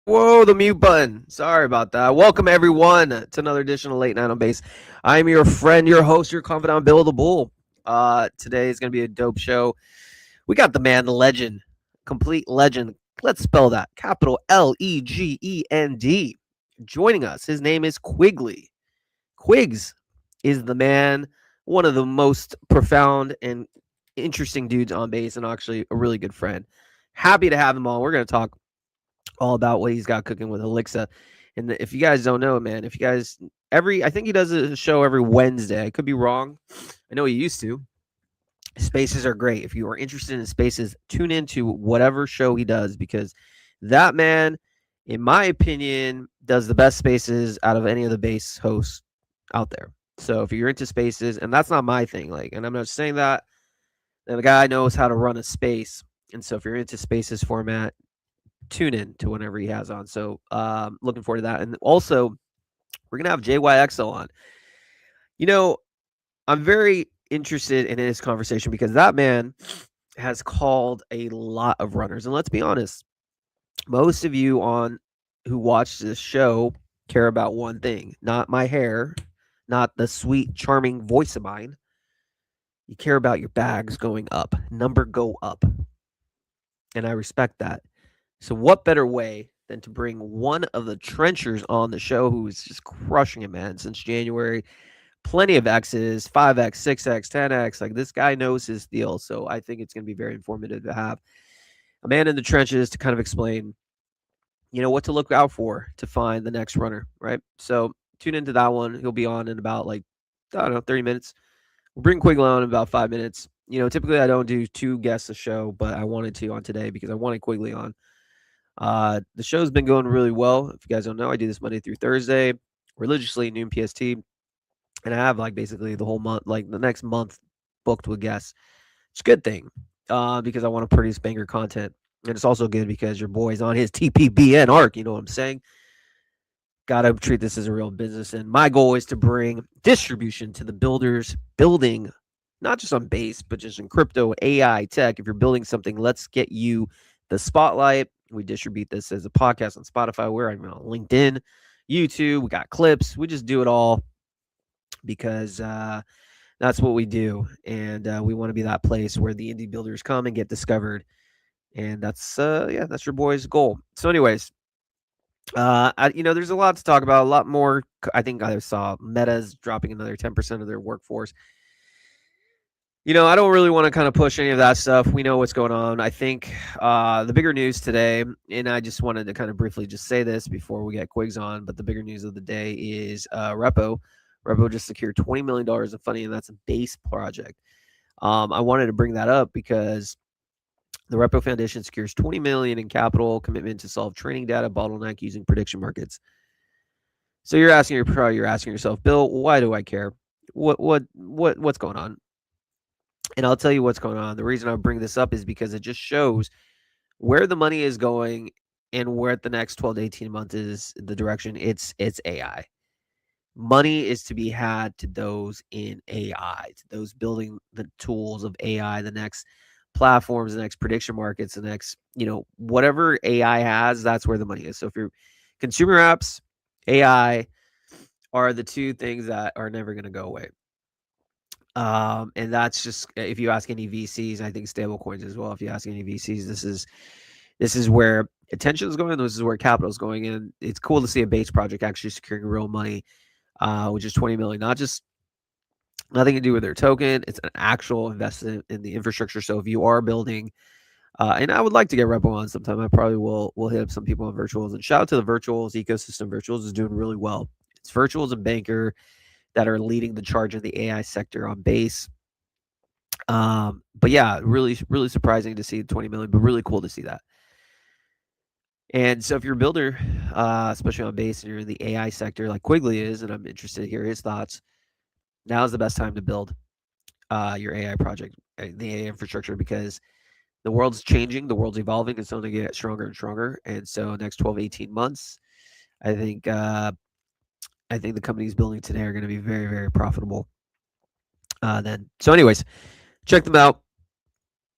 Whoa, the mute button. Sorry about that. Welcome, everyone, to another edition of Late Night on Base. I'm your friend, your host, your confidant, Bill the Bull. Today is going to be a dope show. We got the man, the legend, complete legend. Let's spell that. Capital Legend. Joining us, his name is Quigley. QUIGS is the man, one of the most profound and interesting dudes on base, and actually a really good friend. Happy to have him on. We're going to talk all about what he's got cooking with Alexa. And if you guys don't know, man, if you guys I think he does a show every Wednesday. I could be wrong. I know he used to. Spaces are great. If you are interested in spaces, tune into whatever show he does because that man, in my opinion, does the best spaces out of any of the base hosts out there. So if you're into spaces, and that's not my thing, and I'm not saying that, the guy knows how to run a space. And so if you're into spaces format, tune in to whenever he has on. So looking forward to that. And also, we're going to have JYEXCEL on. You know, I'm very interested in his conversation because that man has called a lot of runners. And let's be honest, most of you who watch this show care about one thing, not my hair, not the sweet, charming voice of mine. You care about your bags going up, number go up. And I respect that. So what better way than to bring one of the trenchers on the show who is just crushing it, man, since January. Plenty of X's, 5X, 6X, 10X. Like, this guy knows his deal. So I think it's going to be very informative to have a man in the trenches to kind of explain, what to look out for to find the next runner, right? So tune into that one. He'll be on in about, 30 minutes. We'll bring Quigley on in about 5 minutes. Typically I don't do 2 guests a show, but I wanted to on today because I wanted Quigley on. The show's been going really well. If you guys don't know, I do this Monday through Thursday, religiously, noon PST. And I have basically the whole month, the next month booked with guests. It's a good thing because I want to produce banger content. And it's also good because your boy's on his TPBN arc. You know what I'm saying? Got to treat this as a real business. And my goal is to bring distribution to the builders building, not just on base, but just in crypto, AI, tech. If you're building something, let's get you the spotlight. We distribute this as a podcast on Spotify. We're even on LinkedIn, YouTube. We got clips. We just do it all because that's what we do. And we want to be that place where the indie builders come and get discovered. And that's your boy's goal. So anyways, there's a lot to talk about, a lot more. I think I saw Meta's dropping another 10% of their workforce. I don't really want to kind of push any of that stuff. We know what's going on. I think the bigger news today, and I just wanted to kind of briefly just say this before we get QUIGS on, but the bigger news of the day is Repo. Repo just secured $20 million of funding, and that's a base project. I wanted to bring that up because the Repo Foundation secures $20 million in capital commitment to solve training data bottleneck using prediction markets. So you're asking yourself, Bill, why do I care? What's going on? And I'll tell you what's going on. The reason I bring this up is because it just shows where the money is going and where the next 12 to 18 months is the direction. It's AI. Money is to be had to those in AI, to those building the tools of AI, the next platforms, the next prediction markets, the next, whatever AI has, that's where the money is. So if you're consumer apps, AI are the two things that are never going to go away. And that's just, if you ask any VCs, I think stable coins as well. If you ask any VCs, this is where attention is going. This is where capital is going. And it's cool to see a base project actually securing real money, which is 20 million, not just nothing to do with their token. It's an actual investment in the infrastructure. So if you are building, and I would like to get Repo on sometime, I probably will hit up some people on virtuals, and shout out to the virtuals ecosystem. Virtuals is doing really well. It's virtuals and banker that are leading the charge in the AI sector on base. But yeah, really, really surprising to see 20 million, but really cool to see that. And so if you're a builder, especially on base, and you're in the AI sector like Quigley is, and I'm interested to hear his thoughts, Now's the best time to build your AI project, the AI infrastructure, because the world's changing, the world's evolving, it's only going to get stronger and stronger. And so, next 12, 18 months, I think I think the companies building today are going to be very, very profitable. Then, so, anyways, check them out.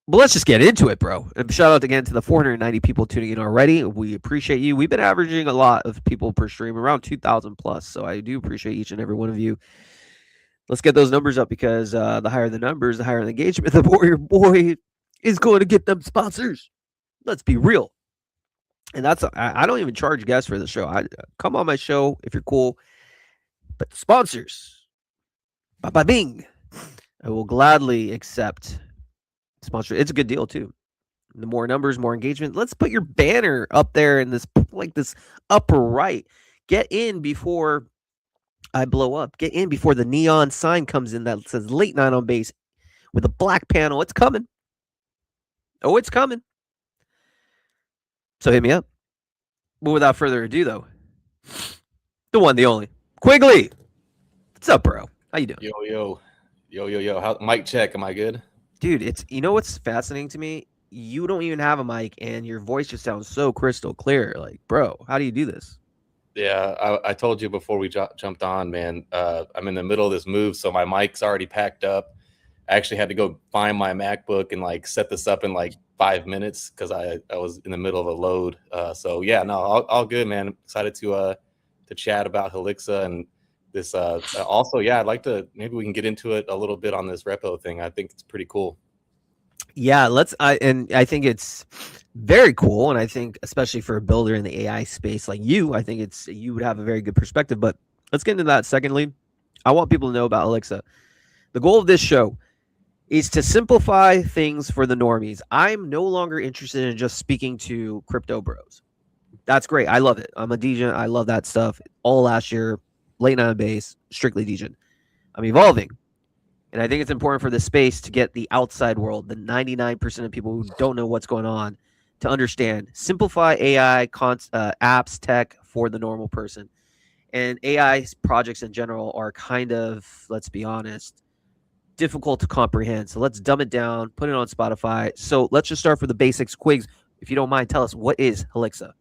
But let's just get into it, bro. And shout out again to the 490 people tuning in already. We appreciate you. We've been averaging a lot of people per stream, around 2,000 plus. So I do appreciate each and every one of you. Let's get those numbers up, because the higher the numbers, the higher the engagement, the more your boy is going to get them sponsors. Let's be real. And I don't even charge guests for the show. I come on my show if you're cool. But the sponsors, ba bing, I will gladly accept sponsor. It's a good deal too. The more numbers, more engagement. Let's put your banner up there in this, like, this upper right. Get in before I blow up. Get in before the neon sign comes in that says Late Night on Base with a black panel. It's coming. Oh, it's coming. So hit me up. But without further ado, though, the one, the only, Quigley. What's up, bro? How you doing? Yo. How mic check? Am I good? Dude, it's, you know what's fascinating to me? You don't even have a mic, and your voice just sounds so crystal clear. Like, bro, how do you do this? Yeah, I told you before we jumped on, man. I'm in the middle of this move, so my mic's already packed up. I actually had to go find my MacBook and like set this up in like 5 minutes because I was in the middle of a load. So yeah, no, all good, man. Excited to chat about Helixa and this. Also, yeah, I'd like to, maybe we can get into it a little bit on this repo thing. I think it's pretty cool. Yeah, I think it's very cool, and I think especially for a builder in the AI space like you, I think you would have a very good perspective. But let's get into that. Secondly, I want people to know about Alexa. The goal of this show is to simplify things for the normies. I'm no longer interested in just speaking to crypto bros. That's great. I love it. I'm a DJ. I love that stuff. All last year, late night on base, strictly DJ. I'm evolving. And I think it's important for the space to get the outside world, the 99% of people who don't know what's going on, to understand. Simplify AI apps, tech for the normal person. And AI projects in general are kind of, let's be honest, difficult to comprehend. So let's dumb it down, put it on Spotify. So let's just start with the basics. Quigs, if you don't mind, tell us, what is Helixa?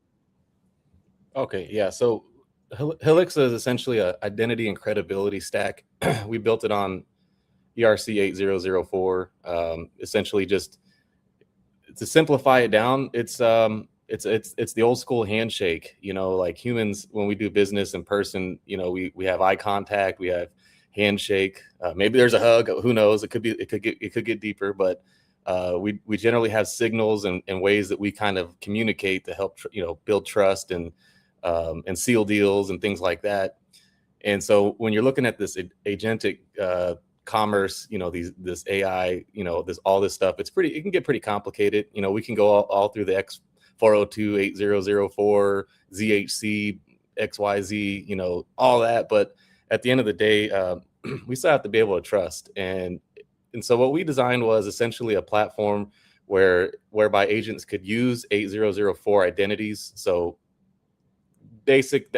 Okay, yeah. So Helixa is essentially a identity and credibility stack. We built it on ERC 8004. Essentially, just to simplify it down, it's the old school handshake. You know, like humans, when we do business in person, you know, we have eye contact, we have handshake. Maybe there's a hug. Who knows? It could get deeper, but we generally have signals and ways that we kind of communicate to help build trust and seal deals and things like that. And so when you're looking at this agentic commerce, this AI, all this stuff, it can get pretty complicated. We can go all through the X402 8004 ZHC XYZ, all that. But at the end of the day, we still have to be able to trust. And so what we designed was essentially a platform whereby agents could use 8004 identities. So basic,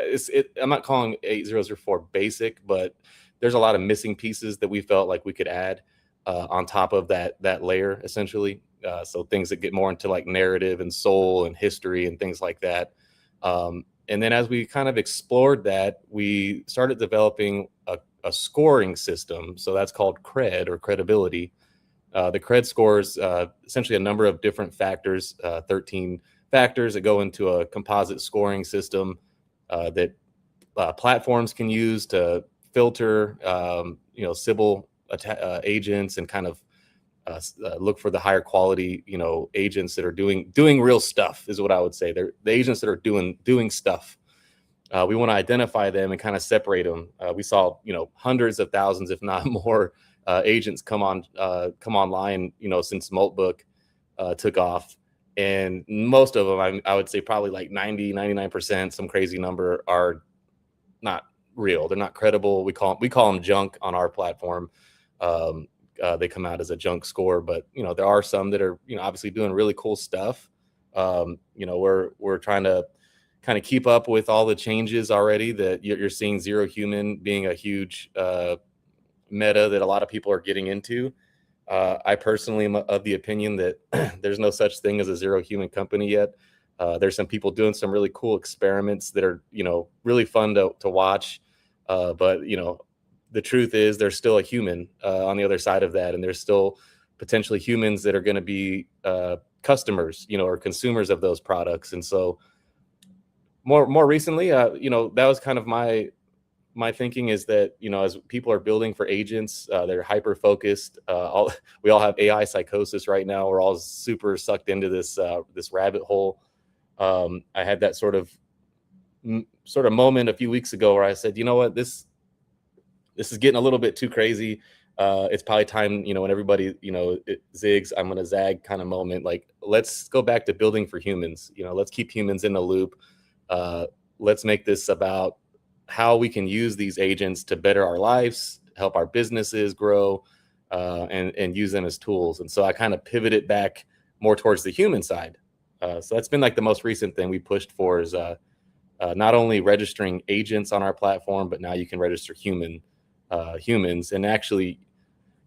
I'm not calling 8004 basic, but there's a lot of missing pieces that we felt like we could add on top of that layer, essentially. So things that get more into like narrative and soul and history and things like that. And then as we kind of explored that, we started developing a scoring system. So that's called CRED, or credibility. The CRED scores essentially a number of different factors, 13 factors that go into a composite scoring system that platforms can use to filter, Sybil agents and kind of look for the higher quality, agents that are doing real stuff, is what I would say. They're the agents that are doing stuff. We want to identify them and kind of separate them. We saw, hundreds of thousands, if not more, agents come online, since Moltbook took off. And most of them, I would say probably like 99%, some crazy number, are not real. They're not credible. We call them junk on our platform. They come out as a junk score, but there are some that are obviously doing really cool stuff. We're trying to kind of keep up with all the changes already that you're seeing. Zero human being a huge meta that a lot of people are getting into. I personally am of the opinion that there's no such thing as a zero human company yet. There's some people doing some really cool experiments that are, really fun to watch. But, the truth is there's still a human on the other side of that. And there's still potentially humans that are going to be customers, or consumers of those products. And so more recently, that was kind of my thinking, is that, as people are building for agents, they're hyper focused. We all have AI psychosis right now. We're all super sucked into this rabbit hole. I had that sort of moment a few weeks ago where I said, you know what, this is getting a little bit too crazy. It's probably time, when everybody, it zigs, I'm going to zag kind of moment. Like, let's go back to building for humans. Let's keep humans in the loop. Let's make this about how we can use these agents to better our lives, help our businesses grow, and use them as tools. And so I kind of pivoted back more towards the human side. So that's been like the most recent thing we pushed for, is not only registering agents on our platform, but now you can register humans. And actually,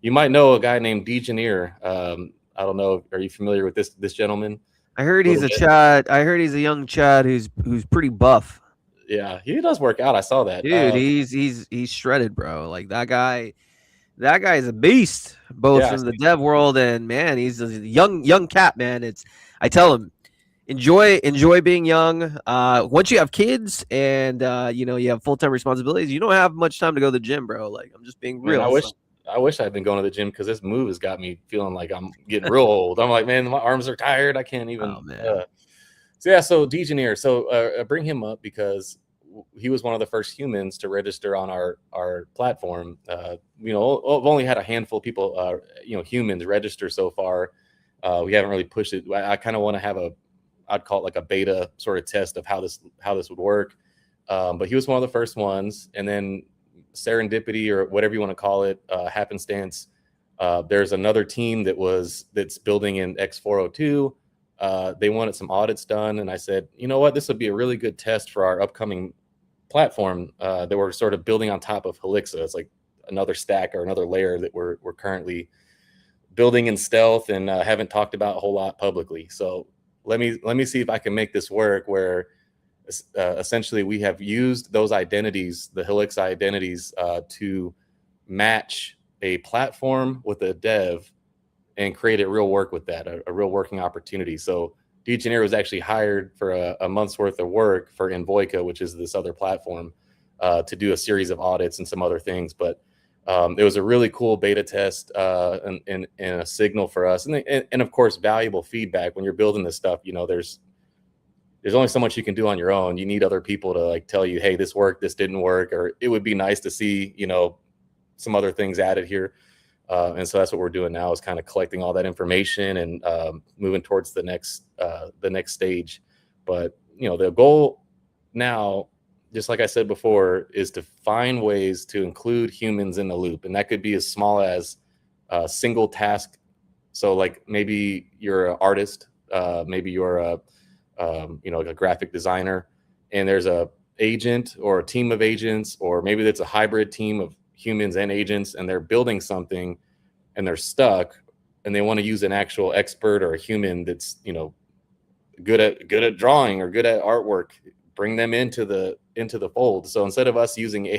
you might know a guy named DJYEXCEL. I don't know. Are you familiar with this gentleman? I heard he's a Chad. I heard he's a young Chad who's pretty buff. Yeah, he does work out. I saw that. Dude, he's shredded, bro. Like that guy is a beast, both in the dev world, and man, he's a young cat, man. I tell him, enjoy being young. Once you have kids and you have full-time responsibilities, you don't have much time to go to the gym, bro. Like, I'm just being real. Man, I wish I'd been going to the gym, because this move has got me feeling like I'm getting real old. I'm like, man, my arms are tired. I can't even. Oh, man. So DJYEXCEL. So bring him up because he was one of the first humans to register on our platform. We've only had a handful of people, humans register so far. We haven't really pushed it. I kind of want to have I'd call it like a beta sort of test of how this would work. But he was one of the first ones, and then serendipity, or whatever you want to call it, happenstance. There's another team that's building in X402. They wanted some audits done, and I said, you know what, this would be a really good test for our upcoming platform that we're sort of building on top of Helixa. It's like another stack or another layer that we're currently building in stealth and haven't talked about a whole lot publicly. So let me see if I can make this work, where essentially we have used those identities, the Helixa identities, to match a platform with a dev and create a real work with that, a real working opportunity. So DJYEXCEL was actually hired for a month's worth of work for Invoica, which is this other platform, to do a series of audits and some other things. But it was a really cool beta test and a signal for us. And of course, valuable feedback. When you're building this stuff, there's only so much you can do on your own. You need other people to like tell you, hey, this worked, this didn't work, or it would be nice to see, some other things added here. And so that's what we're doing now, is kind of collecting all that information and moving towards the next stage. But, the goal now, just like I said before, is to find ways to include humans in the loop. And that could be as small as a single task. So like maybe you're an artist, maybe you're a graphic designer, and there's a agent or a team of agents, or maybe that's a hybrid team of humans and agents, and they're building something and they're stuck and they want to use an actual expert or a human that's, good at drawing or good at artwork. Bring them into the fold. So instead of us using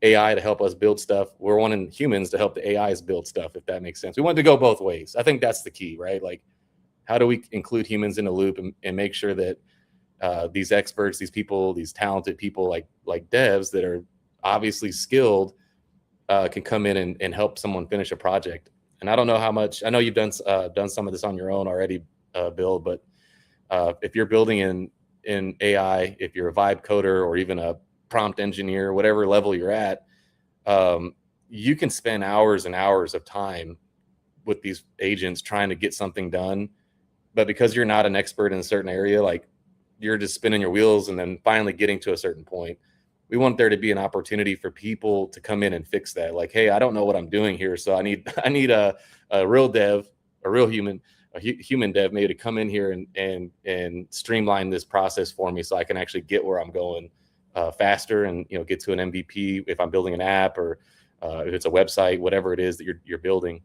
AI to help us build stuff, we're wanting humans to help the AIs build stuff, if that makes sense. We want to go both ways. I think that's the key, right? Like, how do we include humans in the loop and make sure that these experts, these people, these talented people like devs that are obviously skilled can come in and help someone finish a project. And I don't know how much, I know you've done some of this on your own already, Bill, but if you're building in AI, if you're a vibe coder or even a prompt engineer, whatever level you're at, you can spend hours and hours of time with these agents trying to get something done. But because you're not an expert in a certain area, like, you're just spinning your wheels and then finally getting to a certain point. We want there to be an opportunity for people to come in and fix that. Like, hey, I don't know what I'm doing here, so I need a real dev, a real human, human dev maybe to come in here and streamline this process for me, so I can actually get where I'm going faster and get to an MVP if I'm building an app, or if it's a website, whatever it is that you're building.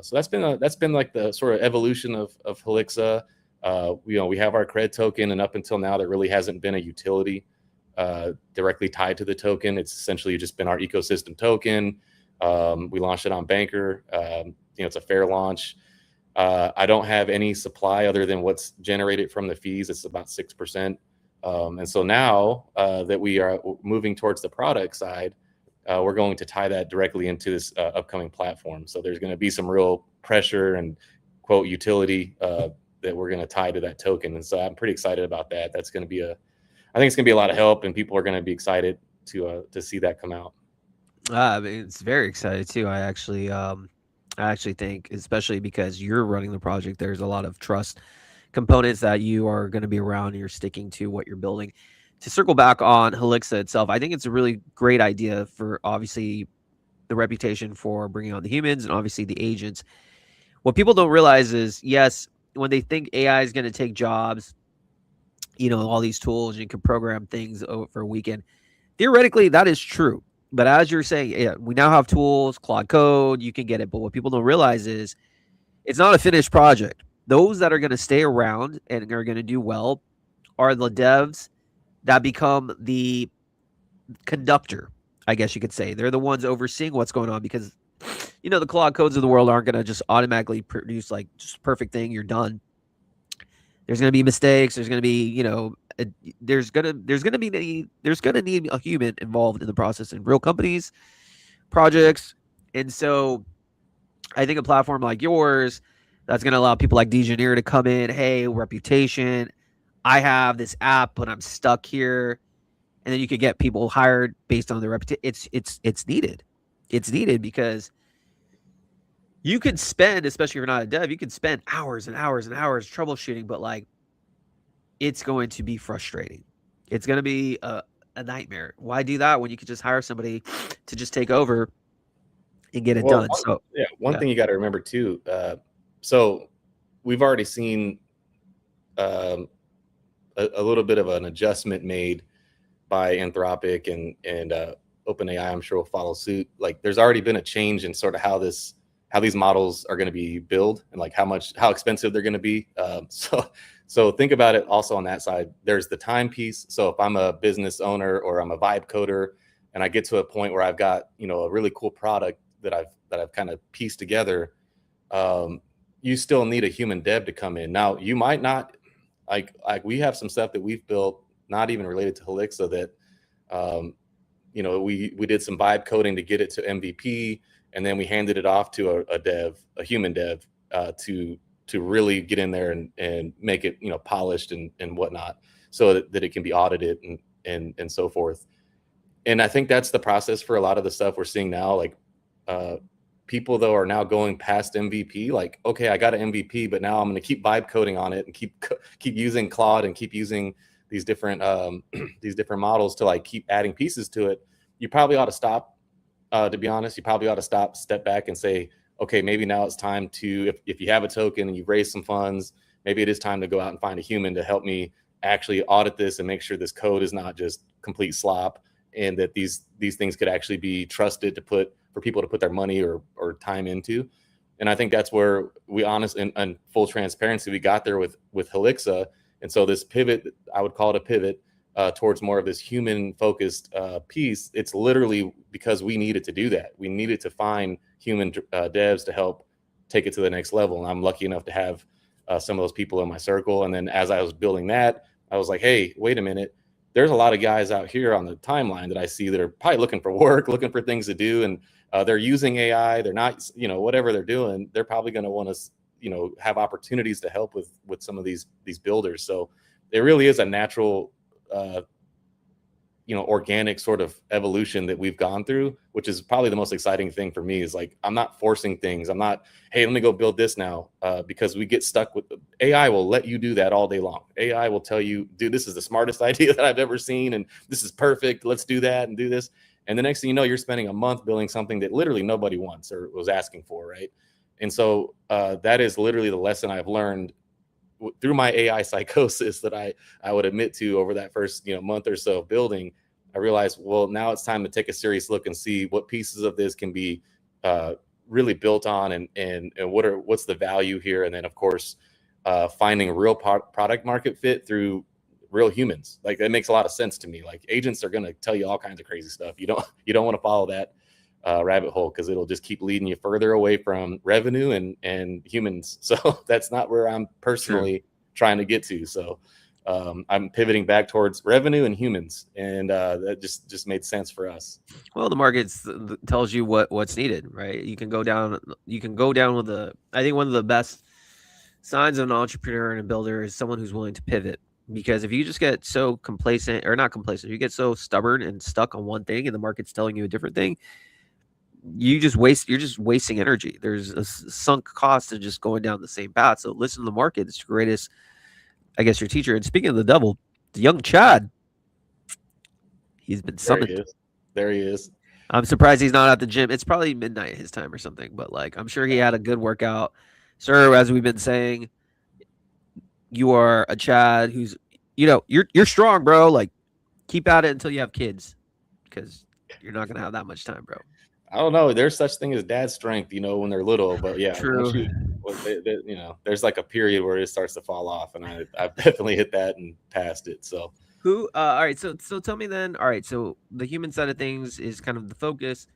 So that's been like the sort of evolution of Helixa. We have our cred token, and up until now, there really hasn't been a utility directly tied to the token. It's essentially just been our ecosystem token. We launched it on Banker. It's a fair launch. I don't have any supply other than what's generated from the fees. It's about 6%. And so now that we are moving towards the product side, we're going to tie that directly into this upcoming platform. So there's going to be some real pressure and quote utility that we're going to tie to that token. And so I'm pretty excited about that. That's going to be I think it's going to be a lot of help, and people are going to be excited to see that come out. I mean, it's very excited too. I actually think, especially because you're running the project, there's a lot of trust components that you are going to be around and you're sticking to what you're building. To circle back on Helixa itself, I think it's a really great idea for obviously the reputation for bringing on the humans and obviously the agents. What people don't realize is, yes, when they think AI is going to take jobs, all these tools, you can program things for a weekend. Theoretically, that is true. But as you're saying, yeah, we now have tools, Claude Code, you can get it. But what people don't realize is it's not a finished project. Those that are going to stay around and are going to do well are the devs that become the conductor, I guess you could say. They're the ones overseeing what's going on because, the Claude Codes of the world aren't going to just automatically produce like just perfect thing. You're done. There's going to be mistakes. There's going to be, there's going to need a human involved in the process in real companies, projects. And so I think a platform like yours that's going to allow people like Dejaneer to come in. Hey, reputation. I have this app, but I'm stuck here. And then you could get people hired based on their reputation. It's needed. It's needed because you could spend, especially if you're not a dev, you could spend hours and hours and hours troubleshooting, but like it's going to be frustrating. It's going to be a nightmare. Why do that when you could just hire somebody to just take over and get it done? One thing you got to remember too. So we've already seen a little bit of an adjustment made by Anthropic and OpenAI. I'm sure will follow suit. Like there's already been a change in sort of how these models are going to be built and like how expensive they're going to be. So think about it also on that side. There's the time piece. So if I'm a business owner or I'm a vibe coder and I get to a point where I've got, a really cool product that I've kind of pieced together, you still need a human dev to come in. Now you might not like we have some stuff that we've built, not even related to Helixa that, we did some vibe coding to get it to MVP. And then we handed it off to a human dev, to really get in there and make it, polished and whatnot, so that it can be audited and so forth. And I think that's the process for a lot of the stuff we're seeing now. Like people though are now going past MVP. Like, okay, I got an MVP, but now I'm going to keep vibe coding on it and keep using Claude and keep using these different models to like keep adding pieces to it. You probably ought to stop. To be honest, you probably ought to step back and say, okay, maybe now it's time to, if you have a token and you've raised some funds, maybe it is time to go out and find a human to help me actually audit this and make sure this code is not just complete slop, and that these things could actually be trusted for people to put their money or time into. And I think that's where we and full transparency, we got there with Helixa. And so this pivot, I would call it a pivot, towards more of this human focused piece. It's literally because we needed to do that. We needed to find human devs to help take it to the next level. And I'm lucky enough to have some of those people in my circle. And then as I was building that, I was like, hey, wait a minute. There's a lot of guys out here on the timeline that I see that are probably looking for work, looking for things to do. And they're using AI. They're not, whatever they're doing, they're probably going to want to, have opportunities to help with some of these builders. So it really is a natural organic sort of evolution that we've gone through, which is probably the most exciting thing for me. Is like, I'm not forcing things. I'm not, hey, let me go build this now, because we get stuck with AI. Will let you do that all day long. AI will tell you, dude, this is the smartest idea that I've ever seen, and this is perfect. Let's do that and do this. And the next thing you know, you're spending a month building something that literally nobody wants or was asking for, right? And so that is literally the lesson I've learned through my AI psychosis that I would admit to over that first month or so of building. I realized, well, now it's time to take a serious look and see what pieces of this can be really built on, and what's the value here. And then of course, finding real product market fit through real humans. Like, that makes a lot of sense to me. Like, agents are going to tell you all kinds of crazy stuff. You don't want to follow that rabbit hole, because it'll just keep leading you further away from revenue and humans. So that's not where I'm personally trying to get to. So I'm pivoting back towards revenue and humans, and that just made sense for us. Well, the market tells you what's needed, right? You can go down. You can go down with I think one of the best signs of an entrepreneur and a builder is someone who's willing to pivot. Because if you just get so complacent, or not complacent, you get so stubborn and stuck on one thing, and the market's telling you a different thing, you're just wasting energy. There's a sunk cost to just going down the same path. So listen to the market. It's your greatest, I guess, your teacher. And speaking of the devil, the young Chad, he's been summoned. There he is. I'm surprised he's not at the gym. It's probably midnight his time or something, but like, I'm sure he had a good workout. Sir, as we've been saying, you are a Chad who's, you're strong, bro. Like, keep at it until you have kids, because you're not gonna have that much time, bro. I don't know. There's such thing as dad strength, when they're little. But yeah, True. There's like a period where it starts to fall off, and I've definitely hit that and passed it. So all right. So tell me then. All right. So the human side of things is kind of the focus.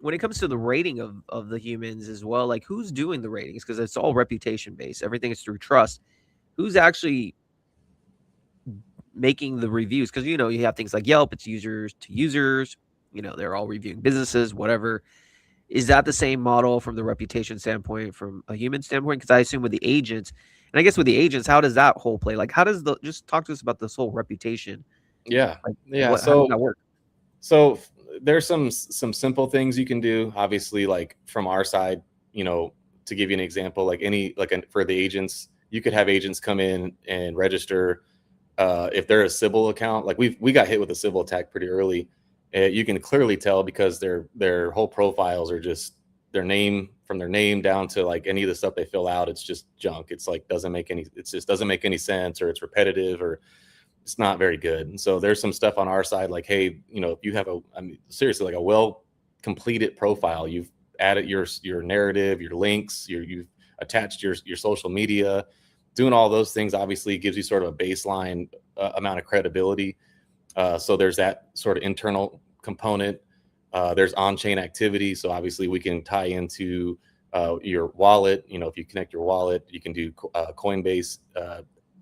When it comes to the rating of the humans as well, like, who's doing the ratings? Because it's all reputation based. Everything is through trust. Who's actually making the reviews? Because you have things like Yelp. It's users to users. They're all reviewing businesses, whatever. Is that the same model from the reputation standpoint, from a human standpoint? Because I assume with the agents, and I guess with the agents, how does that whole play? Like, just talk to us about this whole reputation. Yeah. Like, Yeah. how does that work? So there's some simple things you can do. Obviously, like from our side, to give you an example, for the agents, you could have agents come in and register. If they're a Sybil account, like we got hit with a Sybil attack pretty early. You can clearly tell because their whole profiles are just their name, from their name down to like any of the stuff they fill out. It's just junk. It's like it just doesn't make any sense, or it's repetitive, or it's not very good. And so there's some stuff on our side, like, hey, if you have seriously, like a well completed profile, you've added your narrative, your links, you've attached your social media, doing all those things obviously gives you sort of a baseline amount of credibility. So there's that sort of internal component. There's on-chain activity. So obviously we can tie into your wallet. If you connect your wallet, you can do Coinbase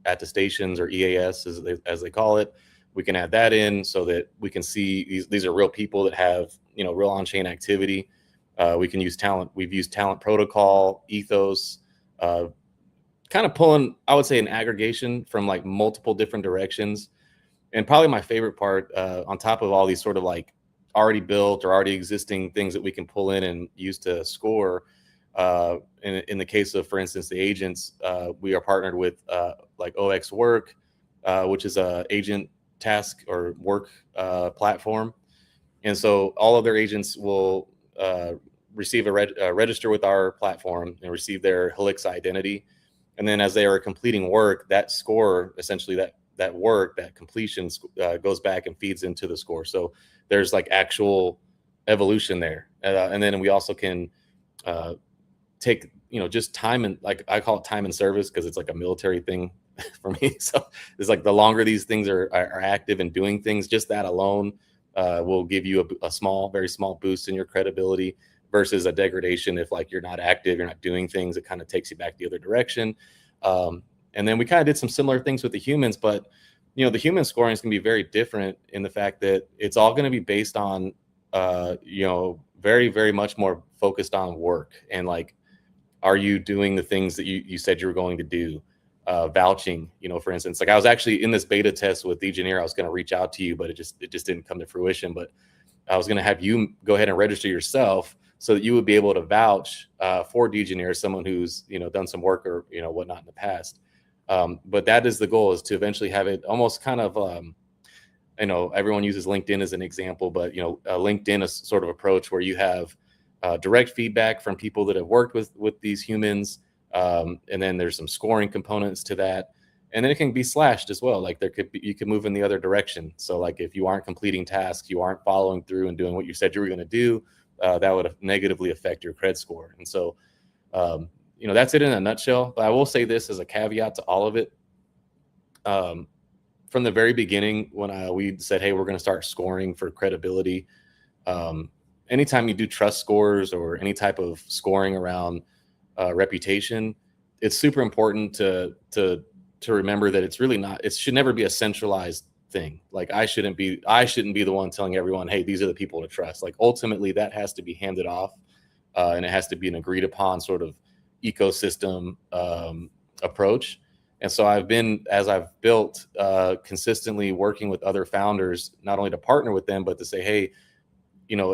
attestations, or EAS as they call it. We can add that in so that we can see these are real people that have real on-chain activity. We can use talent. We've used talent protocol, ethos, kind of pulling, I would say, an aggregation from like multiple different directions. And probably my favorite part, on top of all these sort of like already built or already existing things that we can pull in and use to score. In the case of, for instance, the agents, we are partnered with like OX Work, which is a agent task or work platform. And so all of their agents will receive a register with our platform and receive their Helix identity. And then as they are completing work, that score, essentially that work, that completion goes back and feeds into the score. So there's like actual evolution there. And then we also can take, just time, and like I call it time and service, because it's like a military thing for me. So it's like the longer these things are active and doing things, just that alone will give you a small, very small boost in your credibility, versus a degradation. If like you're not active, you're not doing things, it kind of takes you back the other direction. And then we kind of did some similar things with the humans, but the human scoring is going to be very different in the fact that it's all going to be based on, very, very much more focused on work, and like, are you doing the things that you said you were going to do? Vouching, for instance, like I was actually in this beta test with Degeneer. I was going to reach out to you, but it just didn't come to fruition. But I was going to have you go ahead and register yourself so that you would be able to vouch for Degeneer, someone who's done some work or whatnot in the past. But that is the goal, is to eventually have it almost kind of everyone uses LinkedIn as an example, but LinkedIn is sort of approach where you have direct feedback from people that have worked with these humans, and then there's some scoring components to that. And then it can be slashed as well. Like you could move in the other direction. So like if you aren't completing tasks, you aren't following through and doing what you said you were going to do, that would negatively affect your cred score. And so, um, that's it in a nutshell. But I will say this as a caveat to all of it. Um, from the very beginning, when we said, hey, we're going to start scoring for credibility, um, anytime you do trust scores or any type of scoring around reputation, it's super important to remember that it's really not. It should never be a centralized thing. Like I shouldn't be the one telling everyone, hey, these are the people to trust. Like ultimately, that has to be handed off, and it has to be an agreed upon sort of ecosystem approach. And so as I've built, consistently working with other founders, not only to partner with them, but to say, hey,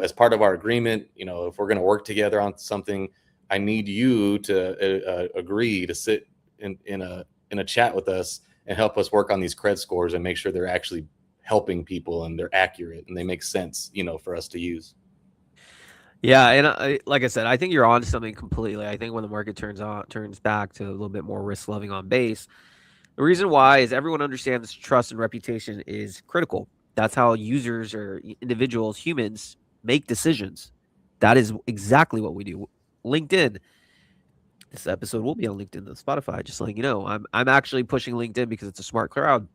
as part of our agreement, if we're going to work together on something, I need you to agree to sit in a chat with us and help us work on these cred scores and make sure they're actually helping people and they're accurate and they make sense, for us to use. Yeah, and like I said, I think you're on to something completely. I think when the market turns back to a little bit more risk loving on base, the reason why is everyone understands trust and reputation is critical. That's how users or individuals, humans, make decisions. That is exactly what we do. LinkedIn. This episode will be on LinkedIn and Spotify. Just letting you know, I'm actually pushing LinkedIn because it's a smart crowd.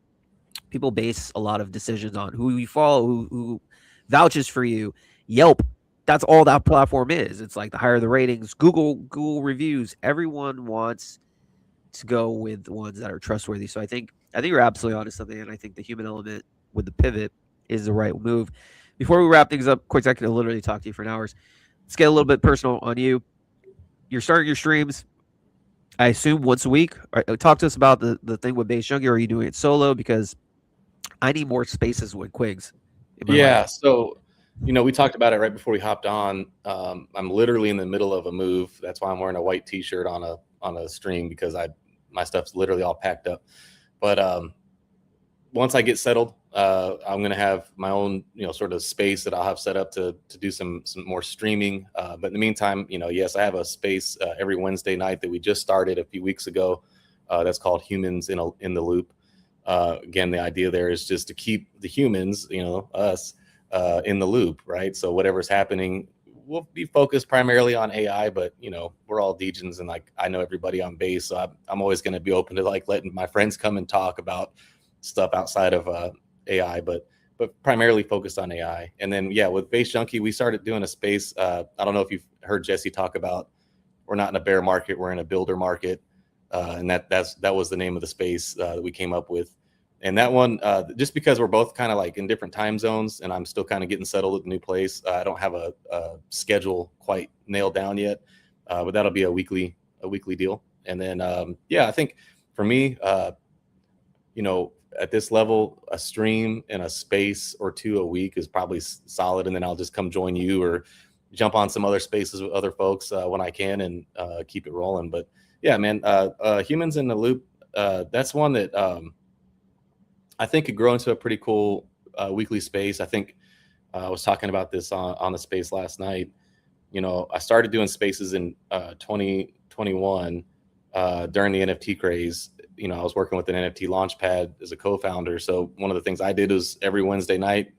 People base a lot of decisions on who you follow, who vouches for you. Yelp, that's all that platform is. It's like the higher the ratings, Google reviews. Everyone wants to go with the ones that are trustworthy. So I think you're absolutely onto something, and I think the human element with the pivot is the right move. Before we wrap things up, quick, I could literally talk to you for hours. Let's get a little bit personal on you. You're starting your streams, I assume, once a week. Talk to us about the thing with Base Junkie. Or are you doing it solo? Because I need more spaces with QUIGS in my life. Yeah. So, we talked about it right before we hopped on. I'm literally in the middle of a move. That's why I'm wearing a white T-shirt on a stream, because my stuff's literally all packed up. But once I get settled, I'm going to have my own, sort of space that I'll have set up to do some more streaming. But in the meantime, yes, I have a space every Wednesday night that we just started a few weeks ago. That's called Humans in the Loop. Again, the idea there is just to keep the humans, us, in the loop, right? So whatever's happening, we'll be focused primarily on AI, but we're all degens, and like I know everybody on base, so I'm always going to be open to like letting my friends come and talk about stuff outside of AI, but primarily focused on AI. And then with Base Junkie, we started doing a space. I don't know if you've heard Jesse talk about, we're not in a bear market, we're in a builder market, and that was the name of the space that we came up with. And that one, just because we're both kind of like in different time zones, and I'm still kind of getting settled at the new place, I don't have a schedule quite nailed down yet, but that'll be a weekly deal. And then, I think for me, at this level, a stream and a space or two a week is probably solid. And then I'll just come join you or jump on some other spaces with other folks when I can, and keep it rolling. But yeah, man, Humans in the Loop, that's one that I think could grow into a pretty cool weekly space. I think I was talking about this on the space last night. I started doing spaces in 2021 during the NFT craze. I was working with an NFT Launchpad as a co-founder. So one of the things I did was every Wednesday night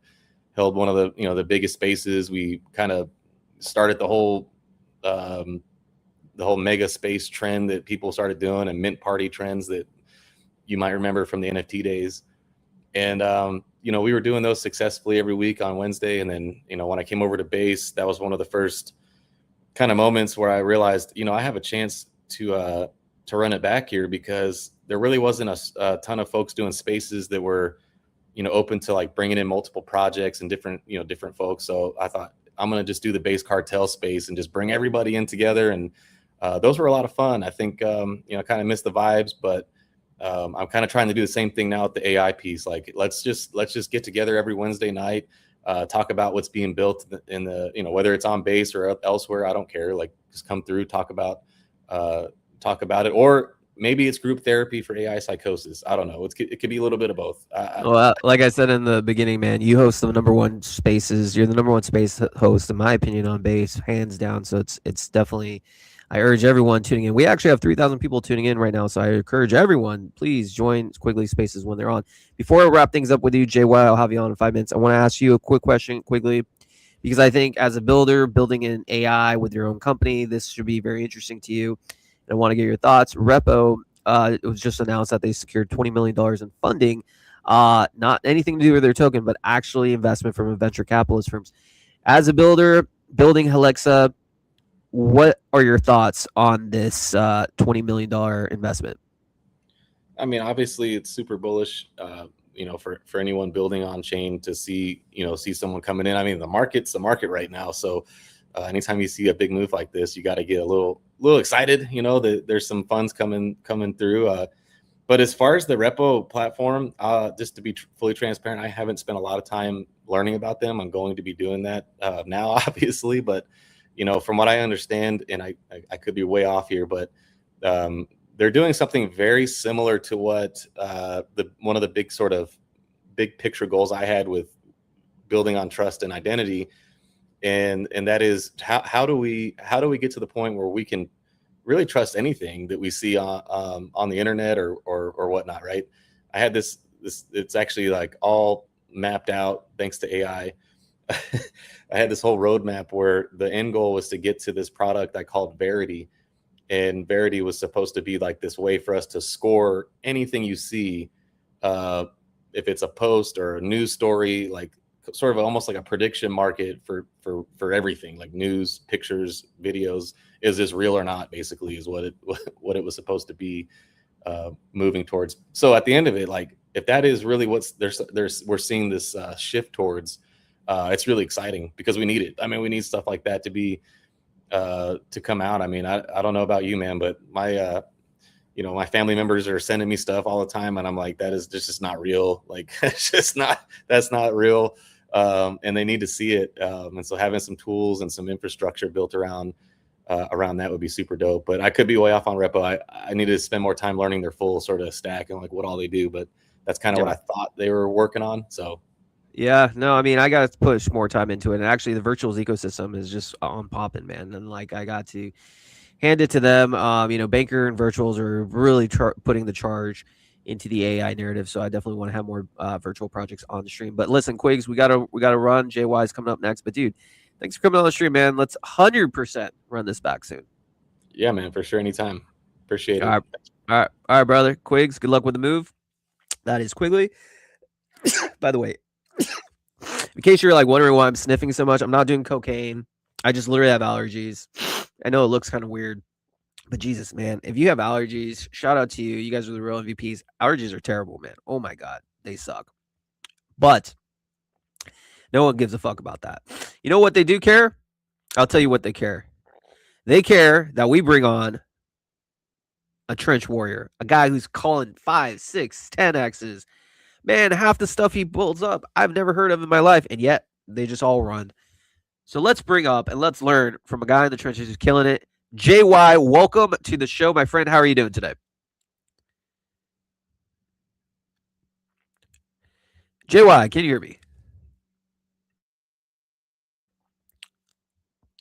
held one of the the biggest spaces. We kind of started the whole mega space trend that people started doing, and mint party trends that you might remember from the NFT days. And we were doing those successfully every week on Wednesday. And then when I came over to base, that was one of the first kind of moments where I realized I have a chance to run it back here, because there really wasn't a ton of folks doing spaces that were open to like bringing in multiple projects and different folks. So I thought, I'm going to just do the Base Cartel space and just bring everybody in together. And those were a lot of fun. I think kind of missed the vibes, but I'm kind of trying to do the same thing now with the AI piece. Like, let's just get together every Wednesday night, talk about what's being built in the, whether it's on base or elsewhere, I don't care. Like, just come through, talk about it. Or maybe it's group therapy for AI psychosis. I don't know. It could be a little bit of both. Well, like I said in the beginning, man, you host the number one spaces. You're the number one space host, in my opinion, on base, hands down. So it's definitely I urge everyone tuning in. We actually have 3,000 people tuning in right now, so I encourage everyone, please join Quigley Spaces when they're on. Before I wrap things up with you, JY, I'll have you on in 5 minutes. I want to ask you a quick question, Quigley, because I think as a builder, building an AI with your own company, this should be very interesting to you. And I want to get your thoughts. Repo, it was just announced that they secured $20 million in funding, not anything to do with their token, but actually investment from a venture capitalist firms. As a builder, building Helixa, what are your thoughts on this $20 million investment? I mean, obviously, it's super bullish. For anyone building on chain to see someone coming in. I mean, the market's the market right now. So, anytime you see a big move like this, you got to get a little excited. That there's some funds coming through. But as far as the Repo platform, just to be fully transparent, I haven't spent a lot of time learning about them. I'm going to be doing that now, obviously. But from what I understand, and I could be way off here, but they're doing something very similar to what one of the big picture goals I had with building on trust and identity, and that is how do we get to the point where we can really trust anything that we see on the internet or whatnot, right? I had this it's actually like all mapped out thanks to AI. I had this whole roadmap where the end goal was to get to this product I called Verity. And Verity was supposed to be like this way for us to score anything you see, if it's a post or a news story, like sort of almost like a prediction market for everything, like news, pictures, videos. Is this real or not? Basically, is what it was supposed to be moving towards. So at the end of it, like if that is really what's we're seeing this shift towards, it's really exciting because we need it. I mean, we need stuff like that to be to come out. I mean, I don't know about you, man, but my my family members are sending me stuff all the time, and I'm like, that is just not real. Like that's not real. And they need to see it. And so having some tools and some infrastructure built around that would be super dope. But I could be way off on Repo. I need to spend more time learning their full sort of stack and like what all they do. But that's kind of what I thought they were working on. So Yeah, no, I mean, I got to push more time into it. And actually, the virtuals ecosystem is just on popping, man. And like, I got to hand it to them. Banker and virtuals are really putting the charge into the AI narrative. So I definitely want to have more virtual projects on the stream. But listen, Quigs, we gotta run. JY is coming up next. But dude, thanks for coming on the stream, man. Let's 100% run this back soon. Yeah, man, for sure, anytime. Appreciate it. All right, brother. Quigs, good luck with the move. That is Quigley. By the way, in case you're like wondering why I'm sniffing so much, I'm not doing cocaine. I just literally have allergies. I know it looks kind of weird, but Jesus, man, if you have allergies, shout out to you. You guys are the real MVPs. Allergies are terrible, man. Oh my God, they suck. But no one gives a fuck about that. You know what they do care? I'll tell you what they care. They care that we bring on a trench warrior, a guy who's calling 5, 6, 10 X's. Man, half the stuff he builds up, I've never heard of in my life, and yet they just all run. So let's bring up and let's learn from a guy in the trenches who's killing it. JY, welcome to the show, my friend. How are you doing today? JY, can you hear me?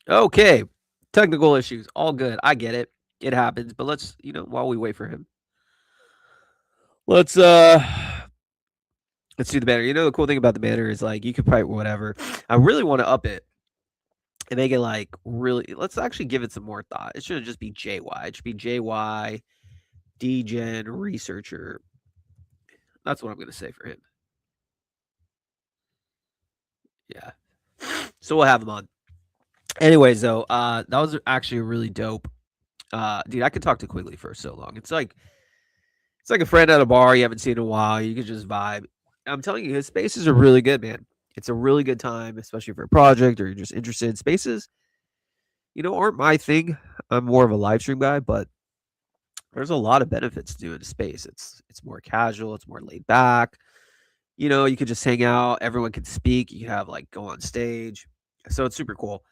Okay. Technical issues. All good. I get it. It happens. But let's, while we wait for him, let's do the banner. The cool thing about the banner is like you could write whatever. I really want to up it and make it like really. Let's actually give it some more thought. It shouldn't just be JY. It should be JY DGen researcher. That's what I'm gonna say for him. Yeah. So we'll have him on. Anyways, though, that was actually really dope. Dude, I could talk to Quigley for so long. It's like a friend at a bar you haven't seen in a while. You could just vibe. I'm telling you, his spaces are really good, man. It's a really good time, especially for a project or you're just interested. Spaces, aren't my thing. I'm more of a live stream guy, but there's a lot of benefits to doing a space. It's more casual, it's more laid back. You could just hang out, everyone can speak, you can have like go on stage. So it's super cool.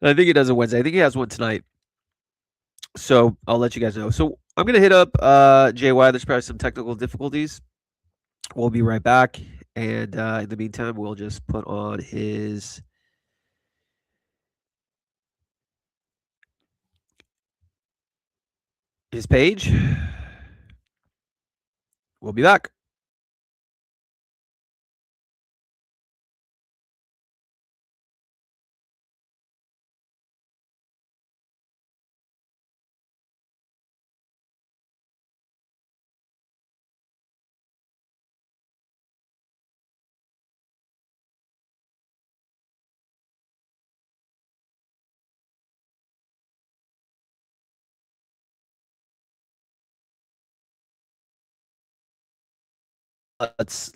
And I think he does it Wednesday. I think he has one tonight. So I'll let you guys know. So I'm gonna hit up JY. There's probably some technical difficulties. We'll be right back. And in the meantime, we'll just put on his his page. We'll be back.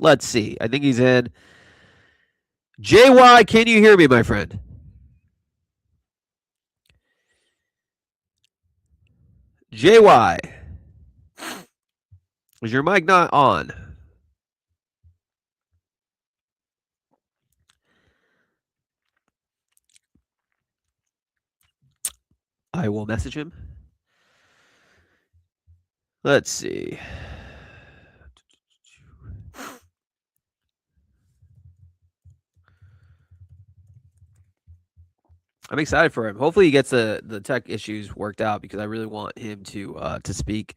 Let's see. I think he's in. JY, can you hear me, my friend? JY, is your mic not on? I will message him. Let's see. I'm excited for him. Hopefully, he gets the tech issues worked out because I really want him to speak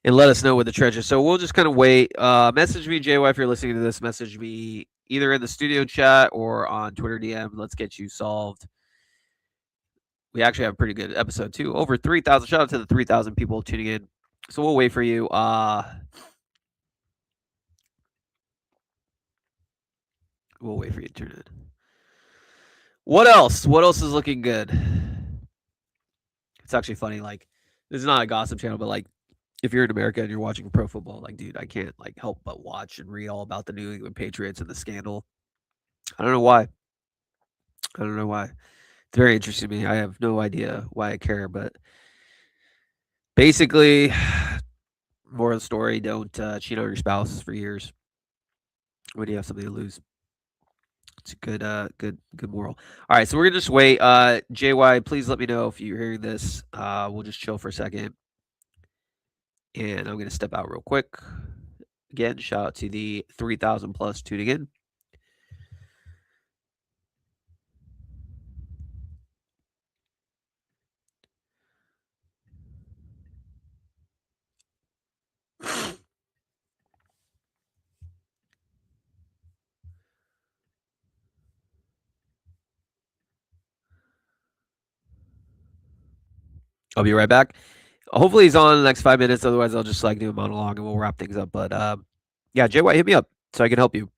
and let us know what the treasure. So we'll just kind of wait. Message me, JY, if you're listening to this. Message me either in the studio chat or on Twitter DM. Let's get you solved. We actually have a pretty good episode too. Over 3,000. Shout out to the 3,000 people tuning in. So we'll wait for you. We'll wait for you to turn in. What else? What else is looking good? It's actually funny. Like, this is not a gossip channel, but like, if you're in America and you're watching pro football, like, dude, I can't like help but watch and read all about the New England Patriots and the scandal. I don't know why. I don't know why. It's very interesting to me. I have no idea why I care, but basically, more of the story: don't cheat on your spouse for years when you have something to lose. It's a good moral. All right, so we're gonna just wait. JY, please let me know if you're hearing this. We'll just chill for a second, and I'm gonna step out real quick. Again, shout out to the 3,000 plus tuning in. I'll be right back. Hopefully he's on in the next 5 minutes. Otherwise, I'll just like do a monologue and we'll wrap things up. But yeah, JY, hit me up so I can help you.